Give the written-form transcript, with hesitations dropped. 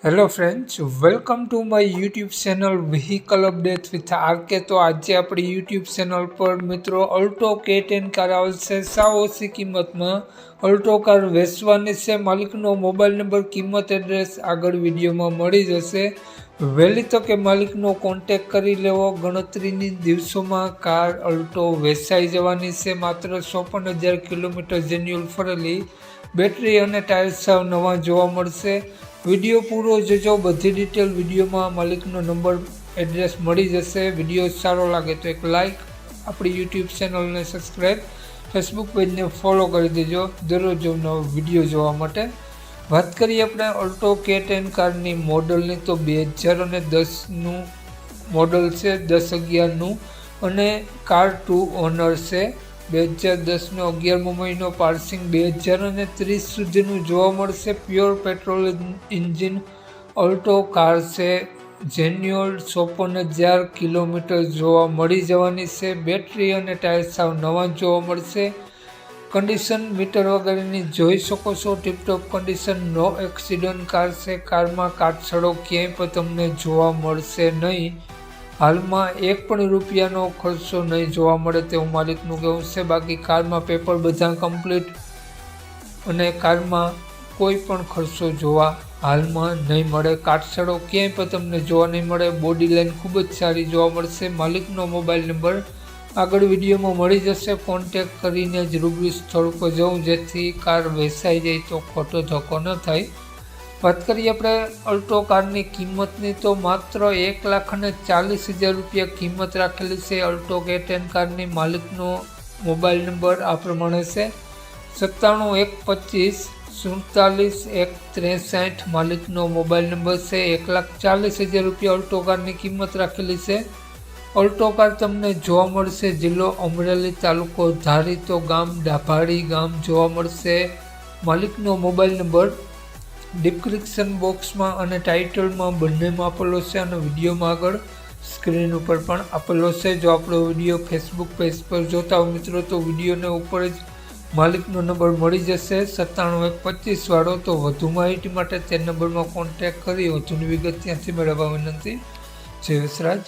Hello friends, welcome to my YouTube channel vehicle update with RK. તો આજે આપણી YouTube channel પર મિત્રો અલ્ટો K10 કાર આવશે સાવ ઓછી કિંમતમાં। અલ્ટો કાર વેચવાની છે, માલિકનો મોબાઈલ નંબર, કિંમત, એડ્રેસ આગળ વિડીયોમાં મળી જશે। વહેલી તકે માલિકનો કોન્ટેક કરી લેવો। ગણતરીની દિવસોમાં કાર અલ્ટો વેચાઈ જવાની છે। માત્ર 54,000 કિલોમીટર જેન્યુઅલ ફરેલી, બેટરી અને ટાયર સાવ નવા જોવા મળશે। વિડીયો પૂરો જોજો, બધી ડિટેલ વિડીયોમાં માલિકનો નંબર, એડ્રેસ મળી જશે। વિડીયો સારો લાગે તો એક લાઇક, આપણી યુટ્યુબ ચેનલને સબસ્ક્રાઈબ, ફેસબુક પેજને ફોલો કરી દેજો દરરોજ નવો વિડીયો જોવા માટે। વાત કરીએ આપણે અલ્ટો K10 કારની મોડલની, તો 2010નું મોડલ છે, 10/11નું, અને કાર 2 ઓનર છે। 2010નો 11મો મહિનો, પાર્સિંગ 2030 સુધીનું જોવા મળશે। Pure petrol engine Alto car છે, જેન્યુઅલ 54,000 કિલોમીટર જોવા મળી જવાની છે। બેટરી અને ટાયર સાવ નવા જોવા મળશે। કન્ડિશન મીટર વગેરેની જોઈ શકો છો, tiptop condition, no accident car છે। કારમાં કાટછડો ક્યાંય પણ તમને જોવા મળશે નહીં। હાલમાં એક પણ રૂપિયાનો ખર્ચો નહીં જોવા મળે તેવું માલિકનું કહેવું છે। બાકી કારમાં પેપર બધા કમ્પ્લીટ, અને કારમાં કોઈ પણ ખર્ચો જોવા હાલમાં નહીં મળે। કાટછડો ક્યાંય પણ તમને જોવા નહીં મળે। બોડી લાઇન ખૂબ જ સારી જોવા મળશે। માલિકનો મોબાઈલ નંબર આગળ વિડીયોમાં મળી જશે। કોન્ટેક કરીને જ રૂબરૂ સ્થળ પર જવું, જેથી કાર વેચાઈ જાય તો ખોટો ધક્કો ન થાય। વાત કરીએ આપણે અલ્ટો કારની કિંમતની, તો માત્ર 1,40,000 રૂપિયા કિંમત રાખેલી છે અલ્ટો K10 કારની। માલિકનો મોબાઈલ નંબર આ પ્રમાણે છે: 97 125 47 163। માલિકનો મોબાઈલ નંબર છે। 1,40,000 રૂપિયા અલ્ટો કારની કિંમત રાખેલી છે। અલ્ટો કાર તમને જોવા મળશે જિલ્લો અમરેલી, તાલુકો ધારી, તો ગામ ડાભાડી ગામ જોવા મળશે। માલિકનો મોબાઈલ નંબર ડિસ્ક્રિપ્શન બોક્સમાં અને ટાઇટલમાં બંનેમાં આપેલો છે, અને વિડીયોમાં આગળ સ્ક્રીન ઉપર પણ આપેલો છે। જો આપણો વિડીયો ફેસબુક પેજ પર જોતા હો મિત્રો, તો વિડીયોને ઉપર જ માલિકનો નંબર મળી જશે 97 125 વાળો। તો વધુ માહિતી માટે તે નંબરમાં કોન્ટેક કરી વધુની વિગત ત્યાંથી મેળવવા વિનંતી। જય વસરાજ।